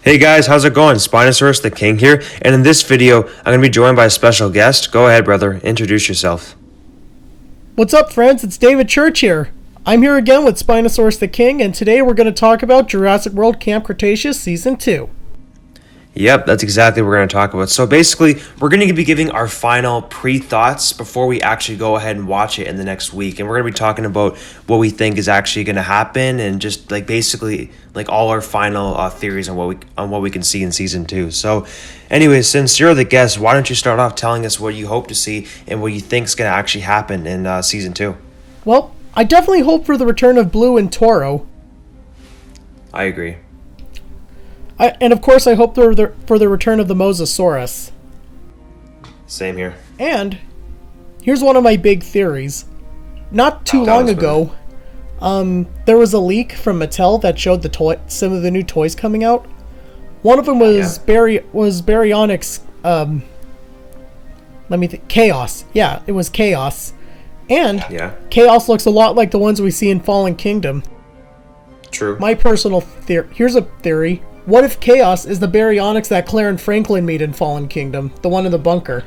Hey guys, how's it going? Spinosaurus the King here, and in this video, I'm going to be joined by a special guest. Go ahead, brother. Introduce yourself. What's up, friends? It's David Church here. I'm here again with Spinosaurus the King, and today we're going to talk about Jurassic World Camp Cretaceous Season 2. Yep, that's exactly what we're going to talk about. So basically, we're going to be giving our final pre-thoughts before we actually go ahead and watch it in the next week. And we're going to be talking about what we think is actually going to happen and just basically all our final theories on what we can see in Season 2. So anyways, since you're the guest, why don't you start off telling us what you hope to see and what you think is going to actually happen in Season 2? Well, I definitely hope for the return of Blue and Toro. I agree. And of course, I hope for the return of the Mosasaurus. Same here. And here's one of my big theories. Not too long ago, there was a leak from Mattel that showed some of the new toys coming out. One of them was Baryonyx. Let me think. Chaos. Yeah, it was Chaos. And Chaos looks a lot like the ones we see in Fallen Kingdom. True. My personal theory. Here's a theory. What if Chaos is the Baryonyx that Claire and Franklin meet in Fallen Kingdom? The one in the bunker.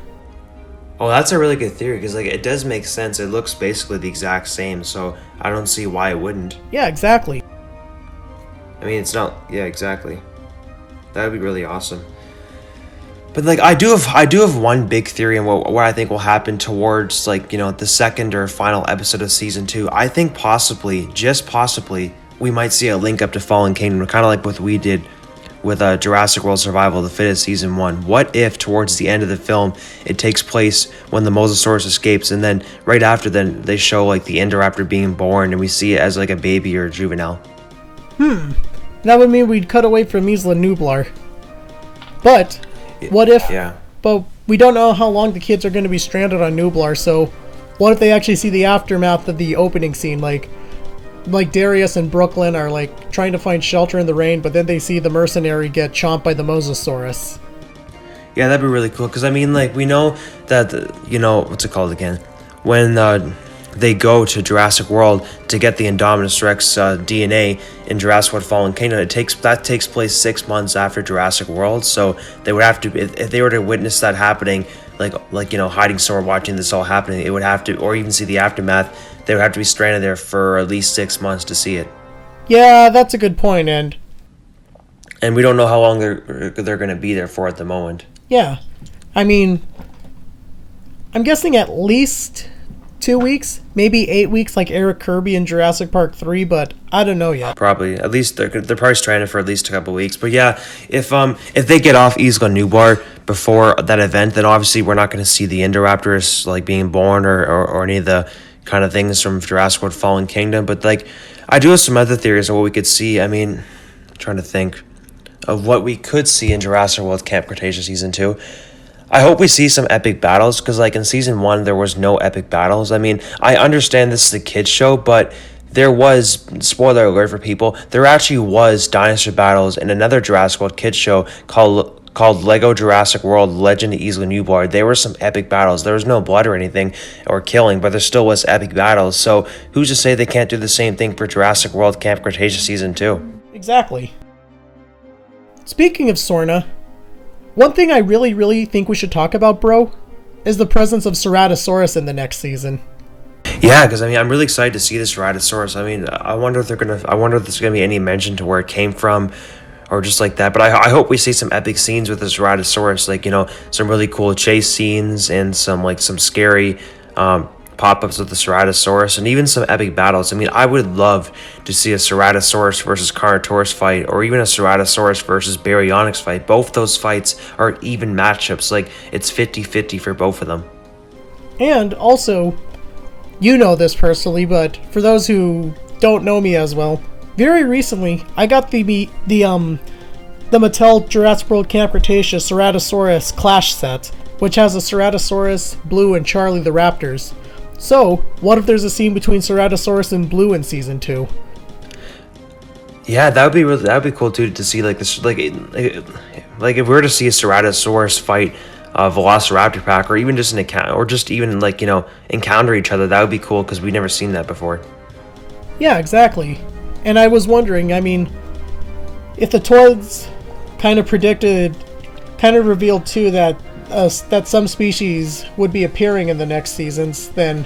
Oh, that's a really good theory, because it does make sense. It looks basically the exact same, so I don't see why it wouldn't. Yeah, exactly. I mean, it's not... Yeah, exactly. That would be really awesome. But I do have one big theory on what I think will happen towards the second or final episode of Season 2. I think possibly, just possibly, we might see a link up to Fallen Kingdom, kind of like what we did with Jurassic World Survival of the Fittest Season 1. What if, towards the end of the film, it takes place when the Mosasaurus escapes, and then right after then they show the Indoraptor being born, and we see it as a baby or a juvenile? That would mean we'd cut away from Isla Nublar. But, what if... Yeah. But we don't know how long the kids are going to be stranded on Nublar, so what if they actually see the aftermath of the opening scene, like Darius and Brooklyn are trying to find shelter in the rain, but then they see the mercenary get chomped by the Mosasaurus. Yeah, that'd be really cool, because I mean, we know that, what's it called again? When they go to Jurassic World to get the Indominus-Rex DNA in Jurassic World Fallen Kingdom, that takes place 6 months after Jurassic World, so they would have to, if they were to witness that happening, hiding somewhere watching this all happening, it would have to, or even see the aftermath, they would have to be stranded there for at least 6 months to see it. Yeah, that's a good point, and we don't know how long they're going to be there for at the moment. Yeah, I mean, I'm guessing at least 2 weeks, maybe 8 weeks, like Eric Kirby in Jurassic Park 3, but I don't know yet. Probably, at least they're probably stranded for at least a couple weeks. But yeah, if they get off Isla Nublar before that event, then obviously we're not going to see the Indoraptors being born or any of the kind of things from Jurassic World Fallen Kingdom. But I do have some other theories on what we could see. I mean, I'm trying to think of what we could see in Jurassic World Camp Cretaceous Season 2. I hope we see some epic battles, because in Season 1 there was no epic battles. I mean, I understand this is a kids show, but there was, spoiler alert for people, there actually was dinosaur battles in another Jurassic World kids show called Lego Jurassic World Legend of Isla Nublar. There were some epic battles. There was no blood or anything or killing, but there still was epic battles. So who's to say they can't do the same thing for Jurassic World Camp Cretaceous Season 2? Exactly. Speaking of Sorna, one thing I really, really think we should talk about, bro, is the presence of Ceratosaurus in the next season. Yeah, because I'm really excited to see this Ceratosaurus. I mean, I wonder if there's gonna be any mention to where it came from, or just like that. But I hope we see some epic scenes with this Ceratosaurus, some really cool chase scenes and some scary pop-ups with the Ceratosaurus, and even some epic battles. I mean, I would love to see a Ceratosaurus versus Carnotaurus fight, or even a Ceratosaurus versus Baryonyx fight. Both those fights are even matchups. It's 50-50 for both of them. And also, you know this personally, but for those who don't know me as well, very recently I got the Mattel Jurassic World Camp Cretaceous Ceratosaurus Clash set, which has a Ceratosaurus, Blue, and Charlie the Raptors. So, what if there's a scene between Ceratosaurus and Blue in Season 2? Yeah, that would be cool too, to see this, if we were to see a Ceratosaurus fight a Velociraptor pack, or even just an account, or just even encounter each other, that would be cool, because we've never seen that before. Yeah, exactly. And I was wondering, I mean, if the toys kind of revealed too that some species would be appearing in the next seasons, then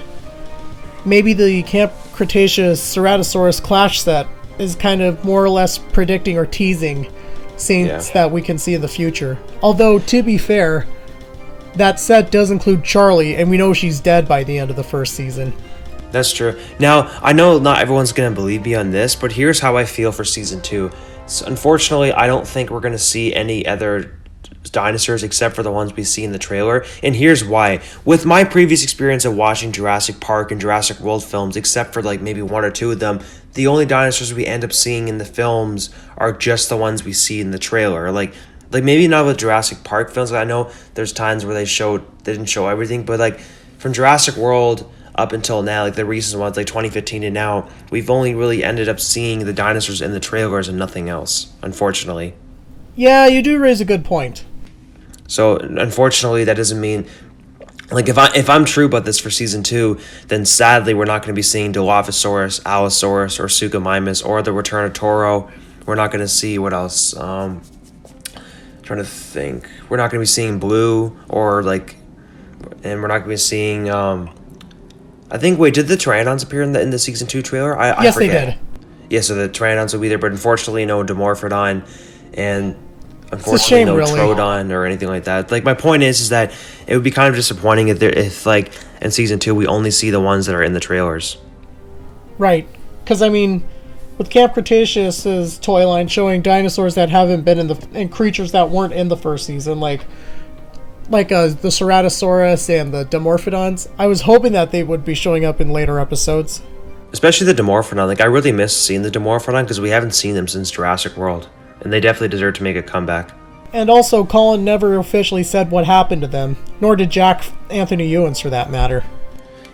maybe the Camp Cretaceous Ceratosaurus clash set is kind of more or less predicting or teasing scenes that we can see in the future. Although, to be fair, that set does include Charlie, and we know she's dead by the end of the first season. That's true. Now, I know not everyone's going to believe me on this, but here's how I feel for Season 2. So, unfortunately, I don't think we're going to see any other dinosaurs except for the ones we see in the trailer, and here's why. With my previous experience of watching Jurassic Park and Jurassic World films, except for like maybe one or two of them, the only dinosaurs we end up seeing in the films are just the ones we see in the trailer. Like maybe not with Jurassic Park films. I know there's times where they didn't show everything, but like from Jurassic World up until now, like the recent ones, like 2015 and now, we've only really ended up seeing the dinosaurs in the trailers and nothing else, unfortunately. Yeah, you do raise a good point. So unfortunately, that doesn't mean, like, if I'm true about this for Season 2, then sadly we're not going to be seeing Dilophosaurus, Allosaurus, or Suchomimus, or the return of Toro. We're not going to see, what else? Trying to think. We're not going to be seeing Blue, or like, and we're not going to be seeing. I think. Wait, did the Pteranodons appear in the Season 2 trailer? Yes, they did. Yeah, so the Pteranodons will be there, but unfortunately, no Dimorphodon, and unfortunately, no Troodon or anything like that. Like, my point is that it would be kind of disappointing if like in Season 2 we only see the ones that are in the trailers. Right, because I mean, with Camp Cretaceous' toy line showing dinosaurs that haven't been and creatures that weren't in the first season, like the Ceratosaurus and the Dimorphodons, I was hoping that they would be showing up in later episodes. Especially the Dimorphodon. Like, I really miss seeing the Dimorphodon because we haven't seen them since Jurassic World. And they definitely deserve to make a comeback. And also, Cauan never officially said what happened to them, nor did Jack Anthony Ewens, for that matter.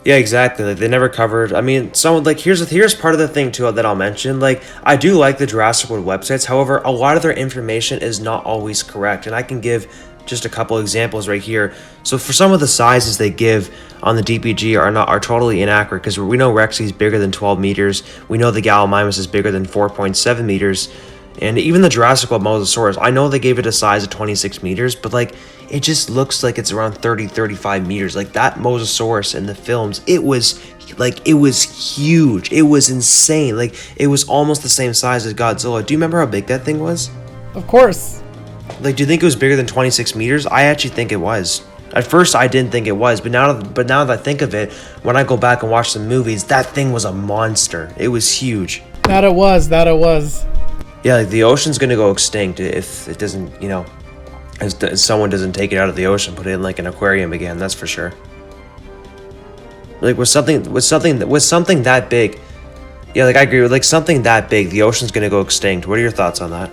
Yeah, exactly. Like, they never covered. I mean, here's part of the thing too that I'll mention. Like, I do like the Jurassic World websites. However, a lot of their information is not always correct, and I can give just a couple examples right here. So for some of the sizes they give on the DPG are totally inaccurate, because we know Rexy is bigger than 12 meters. We know the Gallimimus is bigger than 4.7 meters. And even the Jurassic World Mosasaurus, I know they gave it a size of 26 meters, but like, it just looks like it's around 35 meters. Like, that Mosasaurus in the films, it was huge. It was insane. Like, it was almost the same size as Godzilla. Do you remember how big that thing was? Of course. Like, do you think it was bigger than 26 meters? I actually think it was. At first, I didn't think it was, but now that I think of it, when I go back and watch the movies, that thing was a monster. It was huge. That it was. Yeah, like, the ocean's gonna go extinct if it doesn't, as someone doesn't take it out of the ocean, put it in like an aquarium again. That's for sure. Like, with something that big, yeah, like, I agree with, like, something that big, the ocean's gonna go extinct. What are your thoughts on that?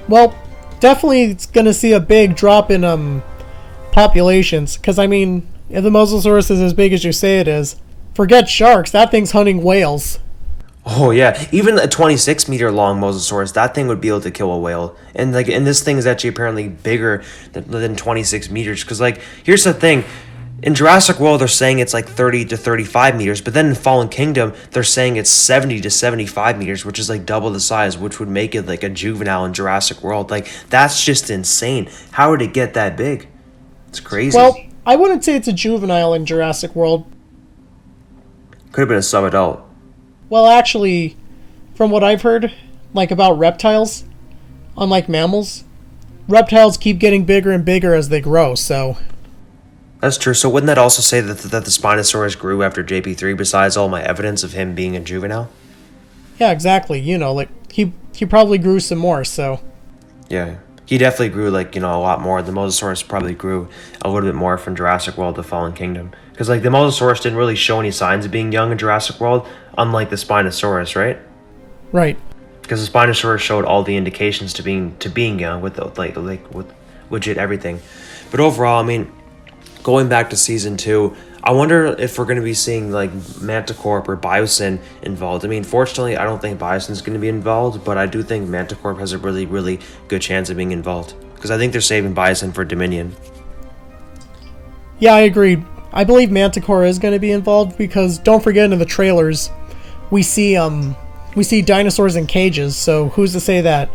Well, definitely it's gonna see a big drop in populations, because I mean, if the Mosasaurus is as big as you say it is, forget sharks. That thing's hunting whales. Oh yeah, even a 26 meter long Mosasaurus, that thing would be able to kill a whale. And this thing is actually apparently bigger than 26 meters. Because, like, here's the thing, in Jurassic World they're saying it's like 30 to 35 meters, but then in Fallen Kingdom they're saying it's 70 to 75 meters, which is like double the size, which would make it like a juvenile in Jurassic World. Like, that's just insane. How would it get that big? It's crazy. Well, I wouldn't say it's a juvenile in Jurassic World. Could have been a sub-adult. Well, actually, from what I've heard, like, about reptiles, unlike mammals, reptiles keep getting bigger and bigger as they grow, so... That's true. So wouldn't that also say that the Spinosaurus grew after JP3, besides all my evidence of him being a juvenile? Yeah, exactly. Like, he probably grew some more, so... Yeah. He definitely grew, like, a lot more. The Mosasaurus probably grew a little bit more from Jurassic World to Fallen Kingdom. Because, like, the Mosasaurus didn't really show any signs of being young in Jurassic World, unlike the Spinosaurus, right? Right. Because the Spinosaurus showed all the indications to being young with with legit everything. But overall, I mean, going back to Season 2, I wonder if we're going to be seeing, like, Manticorp or Biosyn involved. I mean, fortunately, I don't think Biosyn's going to be involved, but I do think Manticorp has a really, really good chance of being involved. Because I think they're saving Biosyn for Dominion. Yeah, I agree. I believe Manticore is going to be involved, because don't forget, in the trailers we see dinosaurs in cages, so who's to say that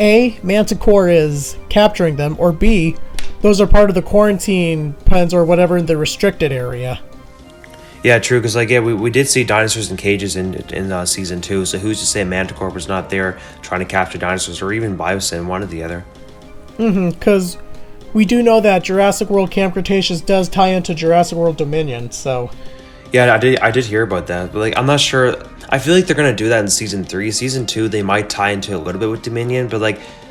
A, Manticore is capturing them, or B, those are part of the quarantine pens or whatever in the restricted area. Yeah, true, because we did see dinosaurs in cages in season 2, so who's to say Manticore was not there trying to capture dinosaurs, or even Biosyn, one or the other. Because we do know that Jurassic World Camp Cretaceous does tie into Jurassic World Dominion, so... Yeah, I did hear about that, but I'm not sure. I feel like they're going to do that in season 3. Season 2, they might tie into a little bit with Dominion, but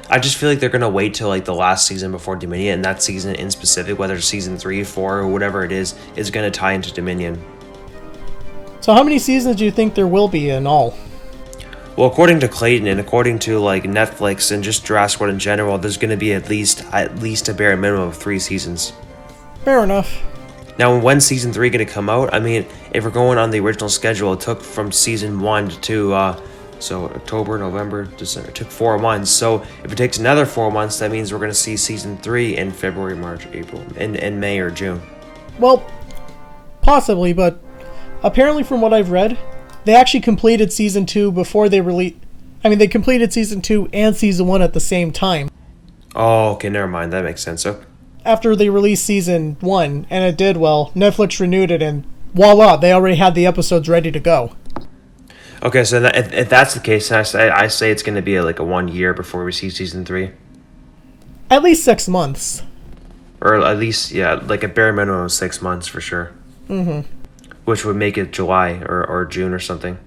I just feel like they're going to wait till the last season before Dominion, and that season in specific, whether it's season 3, 4, or whatever it is going to tie into Dominion. So how many seasons do you think there will be in all? Well, according to Clayton and according to Netflix and just Jurassic World in general, there's going to be at least a bare minimum of 3 seasons. Fair enough. Now, when's season 3 going to come out? I mean, if we're going on the original schedule, it took from season 1 to 2, so October, November, December, it took 4 months. So if it takes another 4 months, that means we're going to see season 3 in February, March, April, in May or June. Well, possibly, but apparently from what I've read, they actually completed season 2 before they released... I mean, they completed season 2 and season 1 at the same time. Oh, okay, never mind. That makes sense. So, after they released season 1, and it did well, Netflix renewed it, and voila, they already had the episodes ready to go. Okay, so if that's the case, I say it's going to be a 1 year before we see season 3. At least 6 months. Or at least, yeah, a bare minimum of 6 months for sure. Which would make it July or June or something.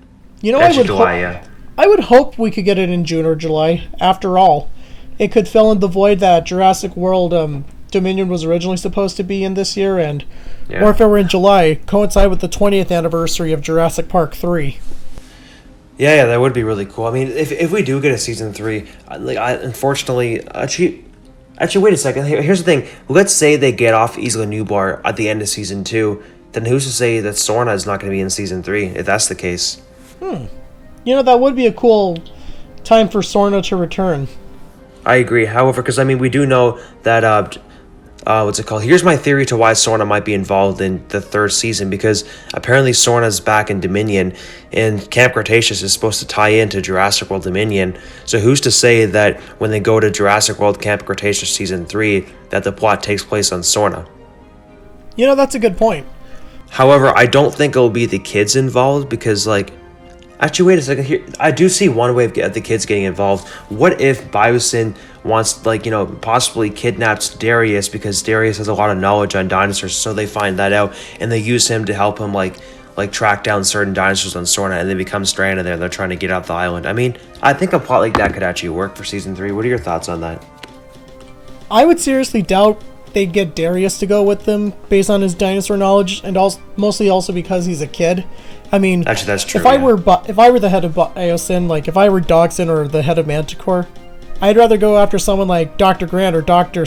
You know, July, I would hope we could get it in June or July. After all, it could fill in the void that Jurassic World Dominion was originally supposed to be in this year, and or if it were in July, coincide with the 20th anniversary of Jurassic Park 3. Yeah, that would be really cool. I mean, if we do get a season 3, unfortunately, actually, wait a second. Here's the thing. Let's say they get off Isla Nublar at the end of season 2, then who's to say that Sorna is not going to be in season 3, if that's the case? You know, that would be a cool time for Sorna to return. I agree. However, because, we do know that, what's it called? Here's my theory to why Sorna might be involved in the 3rd season, because apparently Sorna's back in Dominion, and Camp Cretaceous is supposed to tie into Jurassic World Dominion. So who's to say that when they go to Jurassic World Camp Cretaceous season 3, that the plot takes place on Sorna? You know, that's a good point. However, I don't think it'll be the kids involved, because, actually, wait a second. Here, I do see one way of the kids getting involved. What if Biosyn wants, possibly kidnaps Darius, because Darius has a lot of knowledge on dinosaurs, so they find that out, and they use him to help him, track down certain dinosaurs on Sorna, and they become stranded there. They're trying to get off the island. I mean, I think a plot like that could actually work for season 3. What are your thoughts on that? I would seriously doubt they'd get Darius to go with them based on his dinosaur knowledge, and mostly also because he's a kid. I mean, actually, that's true. If I were the head of Biosyn, if I were Dachshund or the head of Manticore, I'd rather go after someone like Dr. Grant or Dr.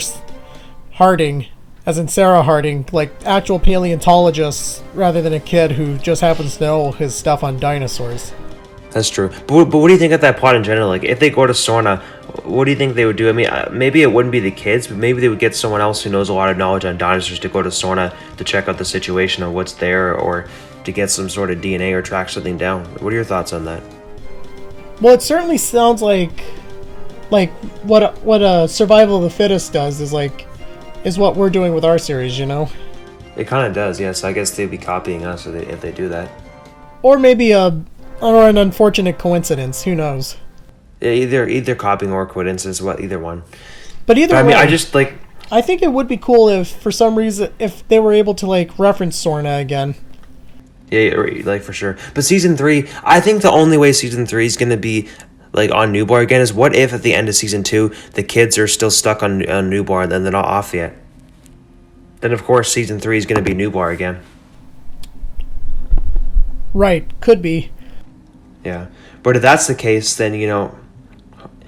Harding, as in Sarah Harding, actual paleontologists, rather than a kid who just happens to know his stuff on dinosaurs. That's true. But what do you think of that plot in general? If they go to Sorna, what do you think they would do? I mean, maybe it wouldn't be the kids, but maybe they would get someone else who knows a lot of knowledge on dinosaurs to go to Sorna to check out the situation of what's there, or to get some sort of DNA or track something down. What are your thoughts on that? Well, it certainly sounds like what a survival of the fittest does is what we're doing with our series, you know? It kind of does, yes. I guess they'd be copying us if they do that. Or maybe an unfortunate coincidence. Who knows? Yeah, either copying or coincidence, either one. But either way, I think it would be cool if, for some reason, if they were able to reference Sorna again. Yeah, for sure. But season 3, I think the only way season 3 is going to be on Nublar again is, what if at the end of season 2 the kids are still stuck on Nublar and then they're not off yet? Then of course season 3 is going to be Nublar again. Right, could be. Yeah, but if that's the case, then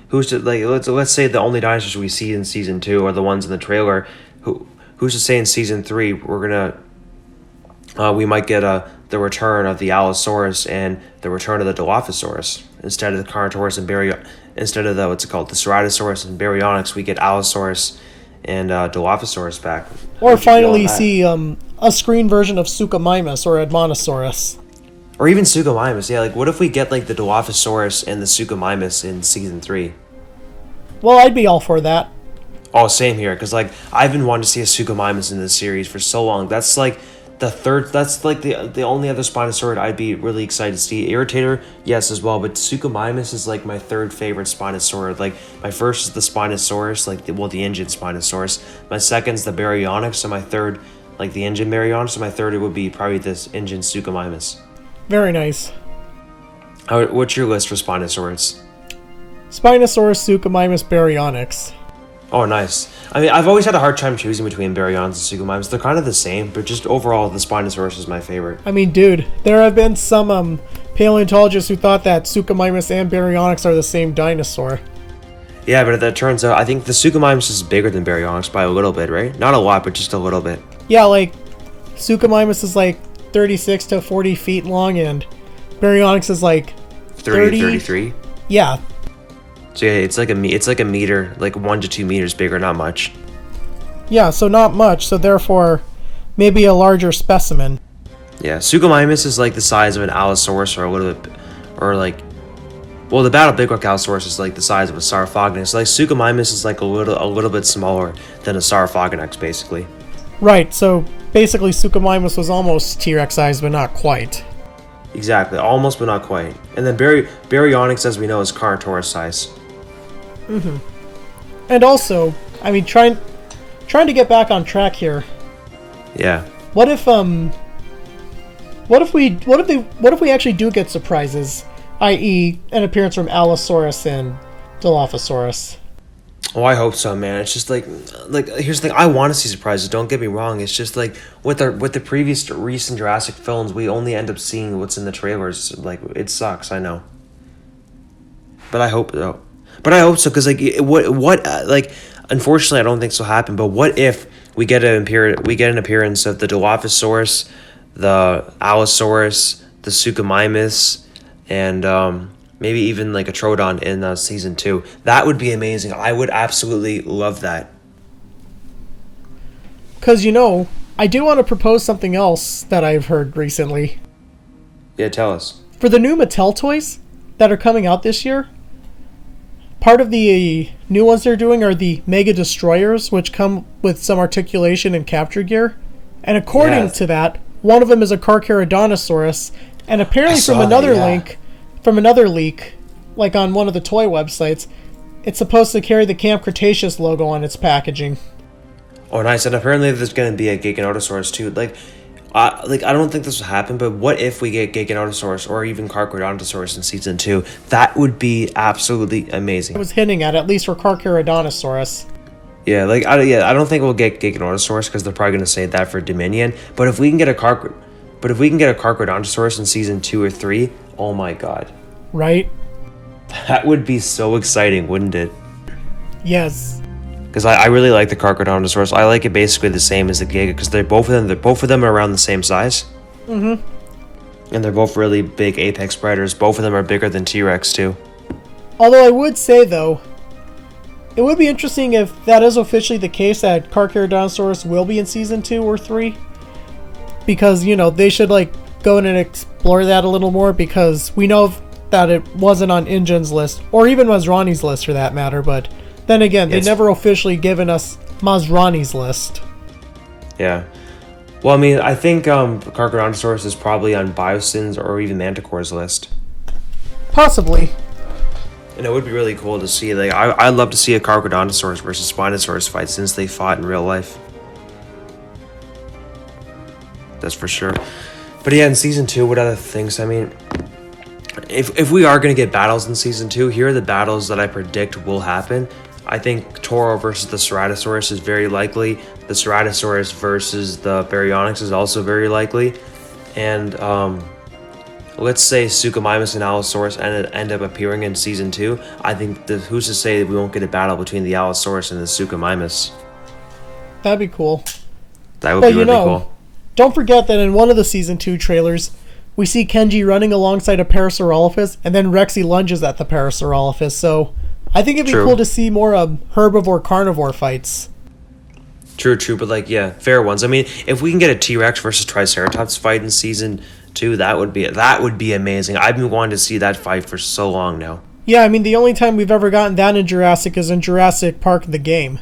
who's to let's say the only dinosaurs we see in season 2 are the ones in the trailer. Who's to say in season 3 we're gonna we might get the return of the Allosaurus and the return of the Dilophosaurus instead of the Carnotaurus and instead of the Ceratosaurus and Baryonyx, we get Allosaurus and Dilophosaurus back. Or finally see a screen version of Suchomimus or Admonosaurus. Or even Suchomimus, yeah. What if we get the Dilophosaurus and the Suchomimus in season 3? Well, I'd be all for that. Oh, same here, because like I've been wanting to see a Suchomimus in this series for so long. That's like the third. That's like the only other Spinosaurid I'd be really excited to see. Irritator, yes, as well, but Suchomimus is like my third favorite Spinosaurid. Like my first is the Spinosaurus, like the Ingen Spinosaurus. My second's the Baryonyx, and my third, like the Ingen Baryonyx. And my third would be probably this Ingen Suchomimus. Very nice. What's your list for Spinosaurids? Spinosaurus, Suchomimus, Baryonyx. Oh, nice. I mean, I've always had a hard time choosing between Baryons and Suchomimus. They're kind of the same, but just overall, the Spinosaurus is my favorite. I mean, dude, there have been some paleontologists who thought that Suchomimus and Baryonyx are the same dinosaur. Yeah, but that turns out, I think the Suchomimus is bigger than Baryonyx by a little bit, right? Not a lot, but just a little bit. Yeah, like, Suchomimus is like 36 to 40 feet long, and Baryonyx is like 30 to 33? Yeah. So yeah, it's like a meter, like 1 to 2 meters bigger, not much. Yeah, so not much, so therefore, maybe a larger specimen. Yeah, Suchomimus is like the size of an Allosaurus or a little bit, or like, well, the Battle Big Rock Allosaurus is like the size of a Sarthak. Like Suchomimus is like a little bit smaller than a Sarthak, basically. Right, so basically Suchomimus was almost T-Rex size, but not quite. Exactly, almost but not quite. And then Baryonyx, as we know, is Carnotaurus size. Mm-hmm. And also, I mean, trying to get back on track here. Yeah. What if we actually do get surprises, i.e., an appearance from Allosaurus and Dilophosaurus? Oh, I hope so, man. It's just like here's the thing. I want to see surprises. Don't get me wrong. It's just like with the previous recent Jurassic films, we only end up seeing what's in the trailers. Like it sucks. I know. But I hope though. But I hope so, because like like unfortunately I don't think this will happen. But what if we get an appearance of the Dilophosaurus, the Allosaurus, the Suchomimus, and maybe even like a Troodon in season 2. That would be amazing. I would absolutely love that. Because, I do want to propose something else that I've heard recently. Yeah, tell us. For the new Mattel toys that are coming out this year, part of the new ones they're doing are the Mega Destroyers, which come with some articulation and capture gear. And according to that, one of them is a Carcharodontosaurus, and apparently from another leak, like on one of the toy websites, it's supposed to carry the Camp Cretaceous logo on its packaging. Oh, nice. And apparently there's going to be a Giganotosaurus too. I don't think this will happen, but what if we get Giganotosaurus or even Carcharodontosaurus in season 2? That would be absolutely amazing. I was hinting at least for Carcharodontosaurus. Yeah, I don't think we'll get Giganotosaurus because they're probably going to say that for Dominion. But if we can get a Carcharodontosaurus in season 2 or 3, oh my god. Right? That would be so exciting, wouldn't it? Yes. Because I really like the Carcharodontosaurus. I like it basically the same as the Giga, because both of them are around the same size. Mm-hmm. And they're both really big apex predators. Both of them are bigger than T-Rex too. Although I would say though, it would be interesting if that is officially the case that Carcharodontosaurus will be in season 2 or 3. Because, they should go in and explore that a little more, because we know that it wasn't on Ingen's list, or even Masrani's list for that matter, but then again, they never officially given us Masrani's list. Yeah. Well, I mean, I think Carcharodontosaurus is probably on Biosyn's or even Manticore's list. Possibly. And it would be really cool to see. I'd love to see a Carcharodontosaurus versus Spinosaurus fight since they fought in real life. That's for sure. But yeah, in season 2, what other things? I mean, if we are going to get battles in season 2, here are the battles that I predict will happen. I think Toro versus the Ceratosaurus is very likely. The Ceratosaurus versus the Baryonyx is also very likely. And let's say Suchomimus and Allosaurus end up appearing in season 2. I think who's to say that we won't get a battle between the Allosaurus and the Suchomimus? That'd be cool. That would be really cool. Don't forget that in one of the season 2 trailers, we see Kenji running alongside a Parasaurolophus, and then Rexy lunges at the Parasaurolophus. So I think it'd be cool to see more herbivore-carnivore fights. True, but fair ones. I mean, if we can get a T-Rex versus Triceratops fight in season 2, that would be amazing. I've been wanting to see that fight for so long now. Yeah, I mean, the only time we've ever gotten that in Jurassic is in Jurassic Park the game.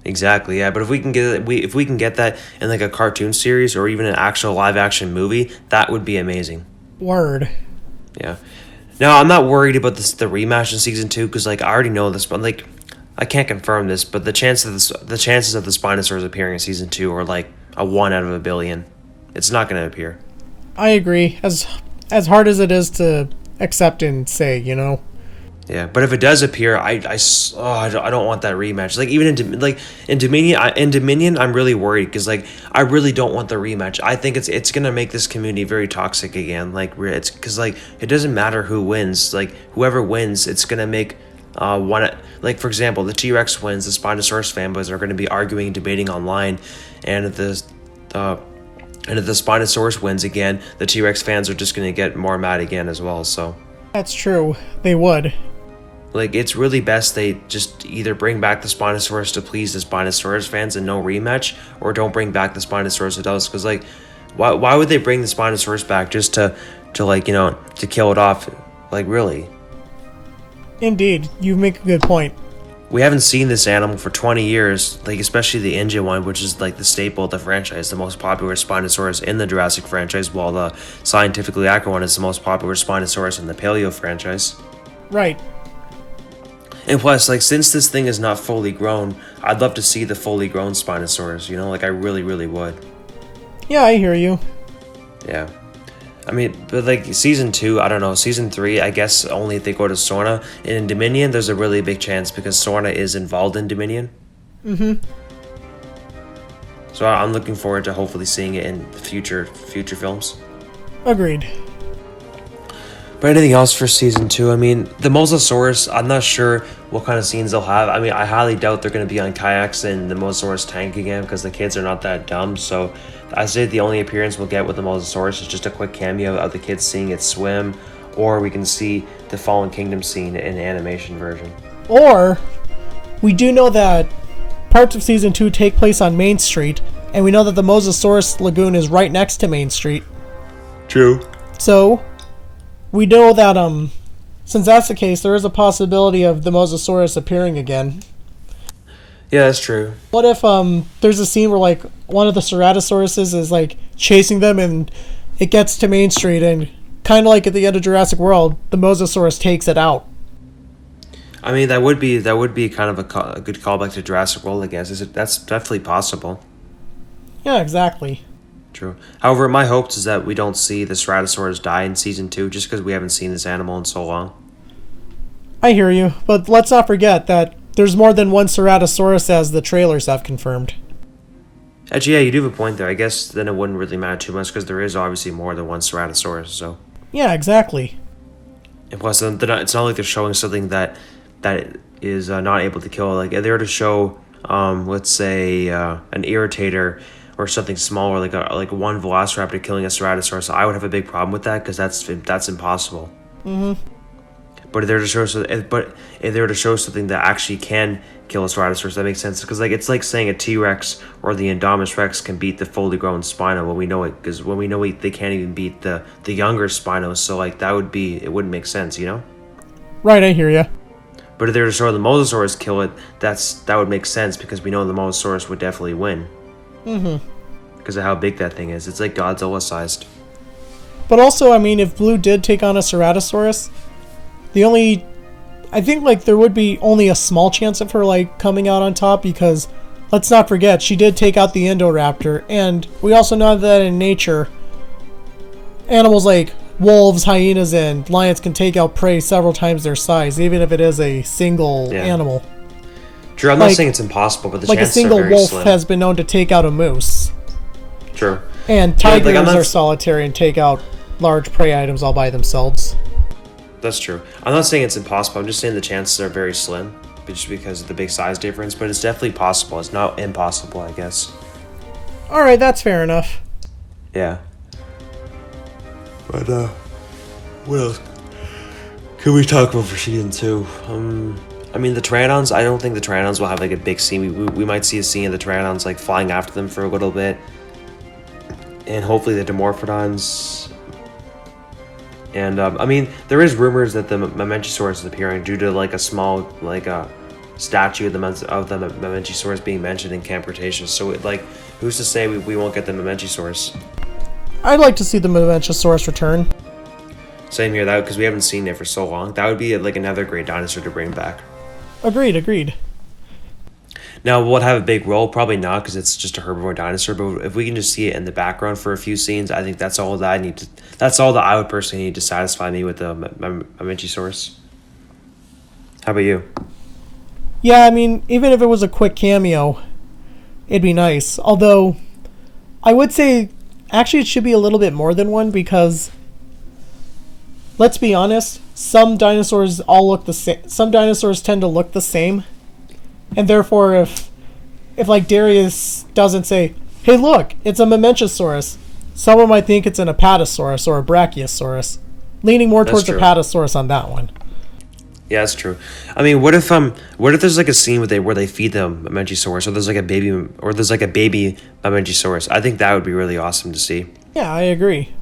Exactly, yeah. But if we can get that in like a cartoon series or even an actual live action movie, that would be amazing. Word. Yeah. Now I'm not worried about the rematch in season 2 because like I already know this, but like I can't confirm this, but the chances of the Spinosaurus appearing in season 2 are like a 1 out of a billion. It's not going to appear. I agree. As hard as it is to accept and say, you know. Yeah, but if it does appear, I don't want that rematch. Like even in Dominion, I'm really worried because like I really don't want the rematch. I think it's gonna make this community very toxic again. Like it's because like it doesn't matter who wins. Like whoever wins, it's gonna make one. Like for example, the T-Rex wins, the Spinosaurus fanboys are gonna be arguing and debating online, and if the Spinosaurus wins again, the T-Rex fans are just gonna get more mad again as well. So that's true. They would. Like, it's really best they just either bring back the Spinosaurus to please the Spinosaurus fans and no rematch, or don't bring back the Spinosaurus adults. Because, like, why would they bring the Spinosaurus back just to like, you know, to kill it off? Like, really? Indeed. You make a good point. We haven't seen this animal for 20 years, like, especially the Ingen one, which is, like, the staple of the franchise, the most popular Spinosaurus in the Jurassic franchise, while the scientifically accurate one is the most popular Spinosaurus in the Paleo franchise. Right. And plus, like, since this thing is not fully grown, I'd love to see the fully grown Spinosaurus, you know? Like, I really, really would. Yeah, I hear you. Yeah. I mean, but, like, Season 2, I don't know. Season 3, I guess only if they go to Sorna. And in Dominion, there's a really big chance because Sorna is involved in Dominion. Mm-hmm. So I'm looking forward to hopefully seeing it in future films. Agreed. But anything else for Season 2? I mean, the Mosasaurus, I'm not sure what kind of scenes they'll have. I mean, I highly doubt they're going to be on kayaks in the Mosasaurus tank again because the kids are not that dumb. So I say the only appearance we'll get with the Mosasaurus is just a quick cameo of the kids seeing it swim, or we can see the Fallen Kingdom scene in the animation version. Or, we do know that parts of Season 2 take place on Main Street, and we know that the Mosasaurus Lagoon is right next to Main Street. True. So we know that, since that's the case, there is a possibility of the Mosasaurus appearing again. Yeah, that's true. What if, there's a scene where, like, one of the Ceratosauruses is, like, chasing them, and it gets to Main Street, and kind of like at the end of Jurassic World, the Mosasaurus takes it out. I mean, that would be kind of a good callback to Jurassic World, I guess. That's definitely possible. Yeah, exactly. True. However, my hopes is that we don't see the Ceratosaurus die in Season 2 just because we haven't seen this animal in so long. I hear you, but let's not forget that there's more than one Ceratosaurus as the trailers have confirmed. Actually, yeah, you do have a point there. I guess then it wouldn't really matter too much because there is obviously more than one Ceratosaurus, so... Yeah, exactly. And plus, it's not like they're showing something that is not able to kill. Like, if they were to show, let's say, an Irritator or something smaller, like one Velociraptor killing a Ceratosaurus, I would have a big problem with that because that's impossible. Mm-hmm. But if they were to show something that actually can kill a Ceratosaurus, that makes sense. Because like it's like saying a T-Rex or the Indominus-Rex can beat the fully grown Spino when we know it. Because when we know they can't even beat the younger Spinos, so like it wouldn't make sense, you know? Right, I hear you. But if they were to show the Mosasaurus kill it, that would make sense because we know the Mosasaurus would definitely win. Mm-hmm. Because of how big that thing is. It's like Godzilla sized. But also, I mean, if Blue did take on a Ceratosaurus, I think, like, there would be only a small chance of her, like, coming out on top because, let's not forget, she did take out the Indoraptor, and we also know that in nature, animals like wolves, hyenas, and lions can take out prey several times their size, even if it is a single animal. True, I'm not saying it's impossible, but the chances are very slim. Like, a single wolf has been known to take out a moose. True. And tigers are solitary and take out large prey items all by themselves. That's true. I'm not saying it's impossible. I'm just saying the chances are very slim, just because of the big size difference. But it's definitely possible. It's not impossible, I guess. All right, that's fair enough. Yeah. But what else can we talk about for Season 2? I mean, the Pteranodons. I don't think the Pteranodons will have like a big scene. We might see a scene of the Pteranodons like flying after them for a little bit, and hopefully the Dimorphodons. And I mean, there is rumors that the Mamenchisaurus is appearing due to like a small statue of the Mamenchisaurus being mentioned in Camp Cretaceous. So who's to say we won't get the Mamenchisaurus? I'd like to see the Mamenchisaurus return. Same here, because we haven't seen it for so long. That would be like another great dinosaur to bring back. Agreed. Now, will it have a big role? Probably not, because it's just a herbivore dinosaur. But if we can just see it in the background for a few scenes, I think that's all that I need to. That's all that I would personally need to satisfy me with the Mamenchisaurus. How about you? Yeah, I mean, even if it was a quick cameo, it'd be nice. Although, I would say, actually, it should be a little bit more than one because, let's be honest, some dinosaurs all look the same. Some dinosaurs tend to look the same. And therefore, if like Darius doesn't say, "Hey, look, it's a Mamenchisaurus," someone might think it's an Apatosaurus or a Brachiosaurus, leaning more towards the Apatosaurus on that one. Yeah, that's true. I mean, what if there's like a scene where they feed them Mamenchisaurus, or there's like a baby Mamenchisaurus? I think that would be really awesome to see. Yeah, I agree.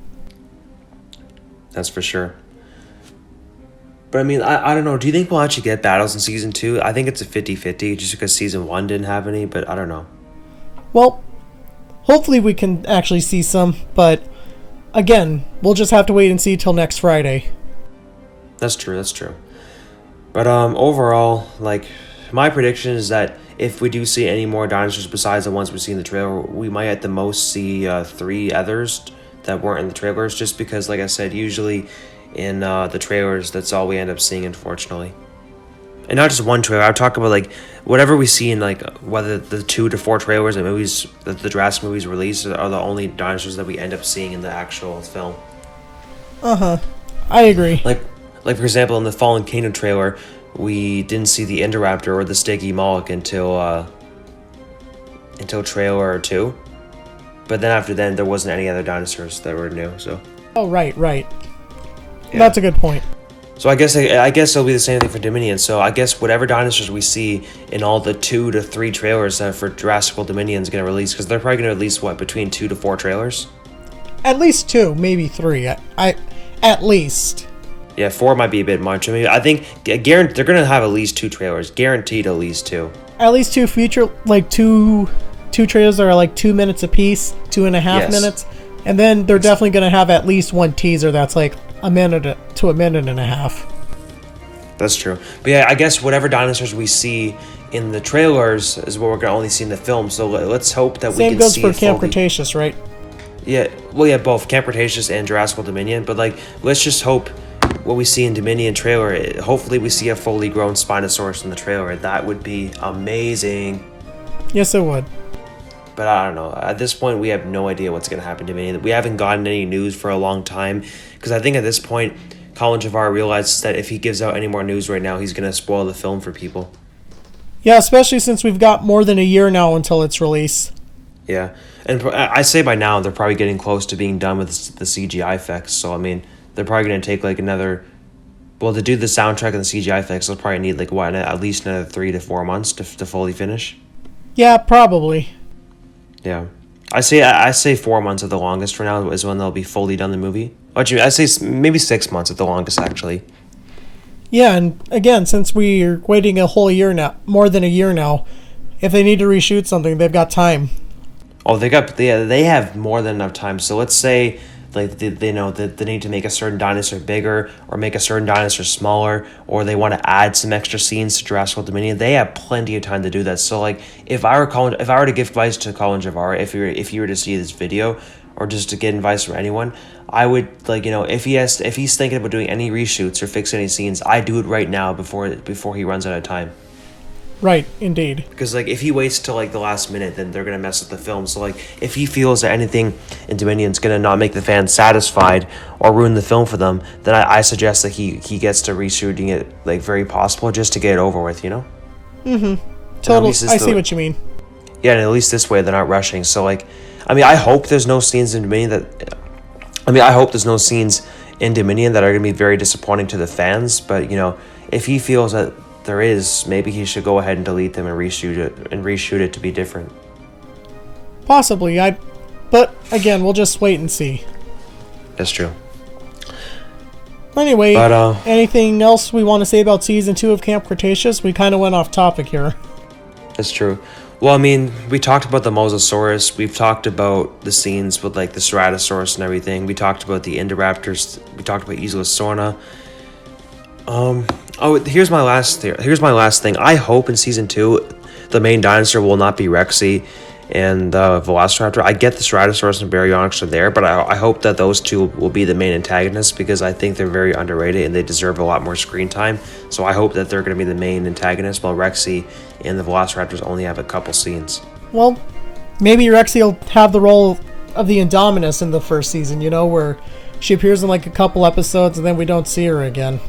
That's for sure. But I mean, I don't know. Do you think we'll actually get battles in Season 2? I think it's a 50-50 just because Season 1 didn't have any, but I don't know. Well, hopefully we can actually see some, but again, we'll just have to wait and see till next Friday. That's true. But overall, like, my prediction is that if we do see any more dinosaurs besides the ones we see in the trailer, we might at the most see 3 others that weren't in the trailers, just because, like I said, usually in the trailers, that's all we end up seeing, unfortunately. And not just one trailer. I'm talking about like whatever we see in like whether the 2 to 4 trailers and movies that the Jurassic movies released are the only dinosaurs that we end up seeing in the actual film. I agree. Like for example, in the Fallen Kingdom trailer, we didn't see the Indoraptor or the Stygimoloch until trailer 2. But then after then, there wasn't any other dinosaurs that were new. So. Oh right. Yeah. That's a good point. So I guess it'll be the same thing for Dominion. So I guess whatever dinosaurs we see in all the 2 to 3 trailers for Jurassic World Dominion is going to release, because they're probably going to release between 2 to 4 trailers. At least 2, maybe 3. At least. Yeah, 4 might be a bit much. I mean, I think they're going to have at least 2 trailers, guaranteed at least 2. At least 2 feature two trailers that are like 2 minutes apiece, 2.5 minutes, and then they're definitely going to have at least 1 teaser that's like a minute to a minute and a half. That's true. But yeah, I guess whatever dinosaurs we see in the trailers is what we're going to only see in the film. So let's hope that we can see. Same goes for Camp Cretaceous, right? Yeah, well, yeah, both Camp Cretaceous and Jurassic World Dominion. But like, let's just hope what we see in Dominion trailer. Hopefully, we see a fully grown Spinosaurus in the trailer. That would be amazing. Yes, it would. But I don't know. At this point, we have no idea what's going to happen to Dominion. We haven't gotten any news for a long time. Because I think at this point, Colin Javara realizes that if he gives out any more news right now, he's going to spoil the film for people. Yeah, especially since we've got more than a year now until its release. Yeah. And I say by now, they're probably getting close to being done with the CGI effects. So, I mean, they're probably going to take like another... Well, to do the soundtrack and the CGI effects, they'll probably need like, at least another 3 to 4 months to fully finish. Yeah, probably. Yeah. I say 4 months at the longest for now is when they'll be fully done the movie. Actually, I say maybe 6 months at the longest, actually. Yeah, and again, since we're waiting a whole year now, more than a year now, if they need to reshoot something, they've got time. Oh, they have more than enough time. So let's say like they know that they need to make a certain dinosaur bigger or make a certain dinosaur smaller, or they want to add some extra scenes to Jurassic World Dominion. They have plenty of time to do that. So like if I were to give advice to Colin Javara, if you were to see this video or just to get advice from anyone, I would if he's thinking about doing any reshoots or fix any scenes, I do it right now before he runs out of time. Right, indeed. Because like if he waits till like the last minute, then they're gonna mess with the film. So like if he feels that anything in Dominion's gonna not make the fans satisfied or ruin the film for them, then I suggest that he gets to reshooting it like very possible just to get it over with, Totally. I see what you mean. Yeah, and at least this way they're not rushing. So like, I mean, I hope there's no scenes in Dominion that are gonna be very disappointing to the fans. But if he feels that there is, maybe he should go ahead and delete them and reshoot it to be different. Possibly. But again, we'll just wait and see. That's true. Anyway, But anything else we want to say about Season 2 of Camp Cretaceous? We kind of went off topic here. that's true. Well, I mean, we talked about the Mosasaurus. We've talked about the scenes with like the Ceratosaurus and everything. We talked about the Indoraptors. We talked about Isla Sorna. Here's my last thing. I hope in Season 2, the main dinosaur will not be Rexy and the Velociraptor. I get the Ceratosaurus and Baryonyx are there, but I hope that those two will be the main antagonists because I think they're very underrated and they deserve a lot more screen time. So I hope that they're going to be the main antagonists, while Rexy and the Velociraptors only have a couple scenes. Well, maybe Rexy will have the role of the Indominus in the first season, you know, where she appears in like a couple episodes and then we don't see her again.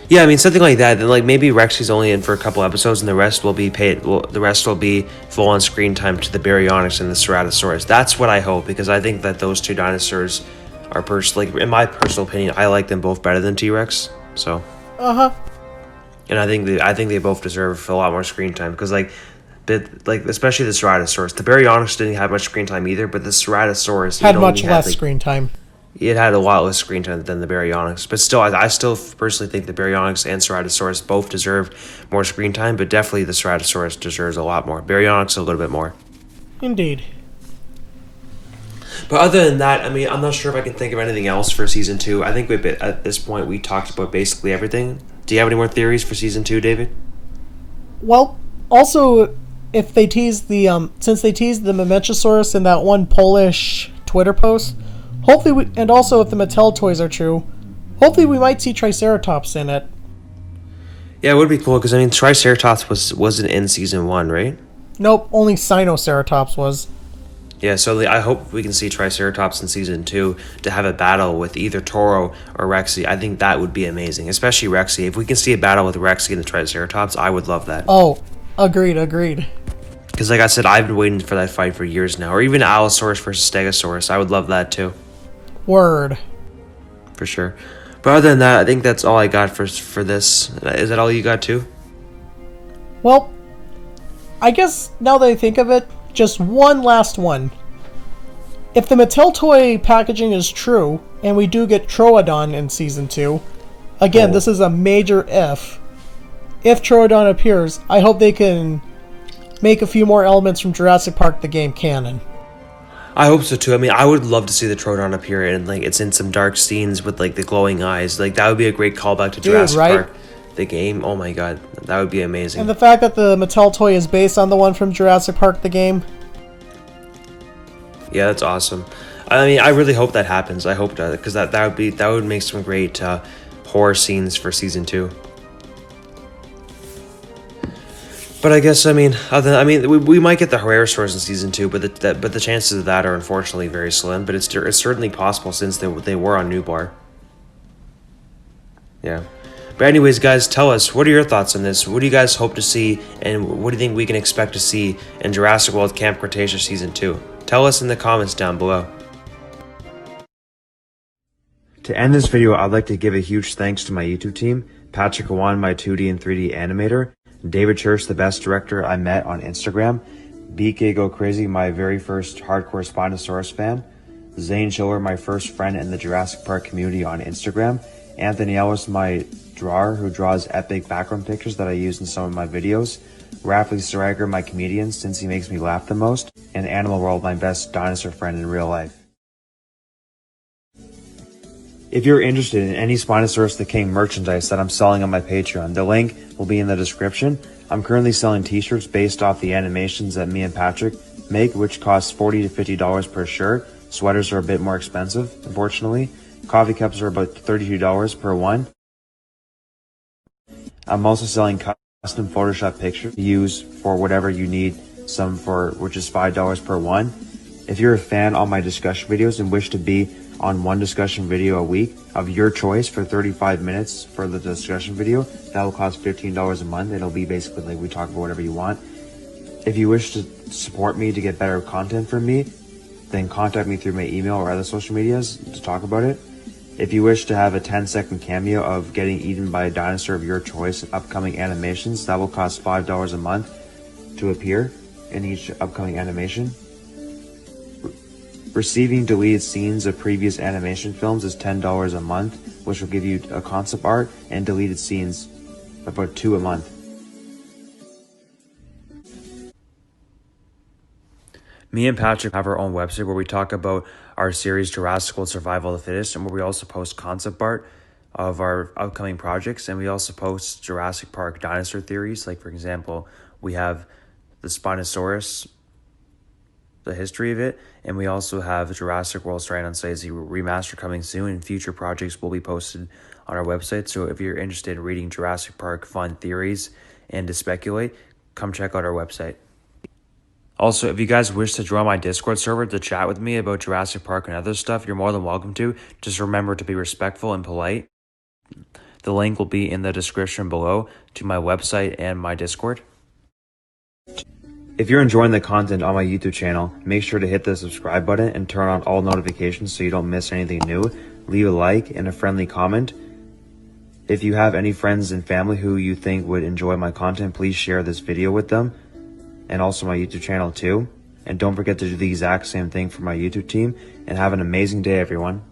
Yeah, I mean something like that. Then like maybe Rexy's only in for a couple episodes, and the rest will be paid. Well, the rest will be full on screen time to the Baryonyx and the Ceratosaurus. That's what I hope, because I think that those two dinosaurs are in my personal opinion, I like them both better than T-Rex. So. And I think they both deserve a lot more screen time because especially the Ceratosaurus. The Baryonyx didn't have much screen time either, but the Ceratosaurus had much less screen time. It had a lot less screen time than the Baryonyx, but still, I still personally think the Baryonyx and Ceratosaurus both deserve more screen time, but definitely the Ceratosaurus deserves a lot more. Baryonyx a little bit more. Indeed. But other than that, I mean, I'm not sure if I can think of anything else for Season 2. I think at this point we talked about basically everything. Do you have any more theories for Season 2, David? Well, also, if they tease since they teased the Mosasaurus in that one Polish Twitter post, hopefully, and also if the Mattel toys are true, hopefully we might see Triceratops in it. Yeah, it would be cool because I mean, Triceratops wasn't in Season 1, right? Nope, only Sinoceratops was. Yeah, so I hope we can see Triceratops in Season 2 to have a battle with either Toro or Rexy. I think that would be amazing, especially Rexy. If we can see a battle with Rexy and the Triceratops, I would love that. Oh, agreed. Because like I said, I've been waiting for that fight for years now. Or even Allosaurus versus Stegosaurus. I would love that too. Word. For sure. But other than that, I think that's all I got for this. Is that all you got too? Well, I guess now that I think of it, just one last one. If the Mattel toy packaging is true, and we do get Troodon in Season 2, again, this is a major if. If Troodon appears, I hope they can make a few more elements from Jurassic Park the game canon. I hope so too. I mean, I would love to see the Troodon appear and like it's in some dark scenes with like the glowing eyes. Like that would be a great callback to Jurassic Park the game. Oh my god, that would be amazing. And the fact that the Mattel toy is based on the one from Jurassic Park the game. Yeah, that's awesome. I mean, I really hope that happens. I hope that because that would make some great horror scenes for Season 2. But I guess we might get the Parasaurolophus in Season 2, but the chances of that are unfortunately very slim. But it's certainly possible since they were on Newbar. Yeah. But anyways, guys, tell us, what are your thoughts on this? What do you guys hope to see, and what do you think we can expect to see in Jurassic World Camp Cretaceous Season 2? Tell us in the comments down below. To end this video, I'd like to give a huge thanks to my YouTube team, Patrik, Cauan, my 2D and 3D animator, David Church, the best director I met on Instagram, BK Go Crazy, my very first hardcore Spinosaurus fan, Zane Chiller, my first friend in the Jurassic Park community on Instagram, Anthony Ellis, my drawer who draws epic background pictures that I use in some of my videos, Rafly Siregar, my comedian since he makes me laugh the most, and Animal World, my best dinosaur friend in real life. If you're interested in any Spinosaurus the King merchandise that I'm selling on my Patreon, the link will be in the description. I'm currently selling t-shirts based off the animations that me and Patrik make, which costs $40 to $50 per shirt. Sweaters are a bit more expensive, unfortunately. Coffee cups are about $32 per one. I'm also selling custom Photoshop pictures to use for whatever you need some for, which is $5 per one. If you're a fan of my discussion videos and wish to be on one discussion video a week of your choice for 35 minutes for the discussion video, that will cost $15 a month. It'll be basically like we talk about whatever you want. If you wish to support me to get better content from me, then contact me through my email or other social medias to talk about it. If you wish to have a 10-second cameo of getting eaten by a dinosaur of your choice in upcoming animations, that will cost $5 a month to appear in each upcoming animation. Receiving deleted scenes of previous animation films is $10 a month which will give you a concept art and deleted scenes, about 2 a month. Me and Patrik have our own website where we talk about our series Jurassic World Survival of the Fittest, and where we also post concept art of our upcoming projects, and we also post Jurassic Park dinosaur theories. Like, for example, we have the Spinosaurus, the history of it, and we also have Jurassic World Tyrannosaurus remaster coming soon, and future projects will be posted on our website. So if you're interested in reading Jurassic Park fun theories and to speculate, come check out our website. Also, if you guys wish to join my Discord server to chat with me about Jurassic Park and other stuff, you're more than welcome to. Just remember to be respectful and polite. The link will be in the description below to my website and my Discord. If you're enjoying the content on my YouTube channel, make sure to hit the subscribe button and turn on all notifications so you don't miss anything new. Leave a like and a friendly comment. If you have any friends and family who you think would enjoy my content, please share this video with them. And also my YouTube channel too. And don't forget to do the exact same thing for my YouTube team. And have an amazing day, everyone.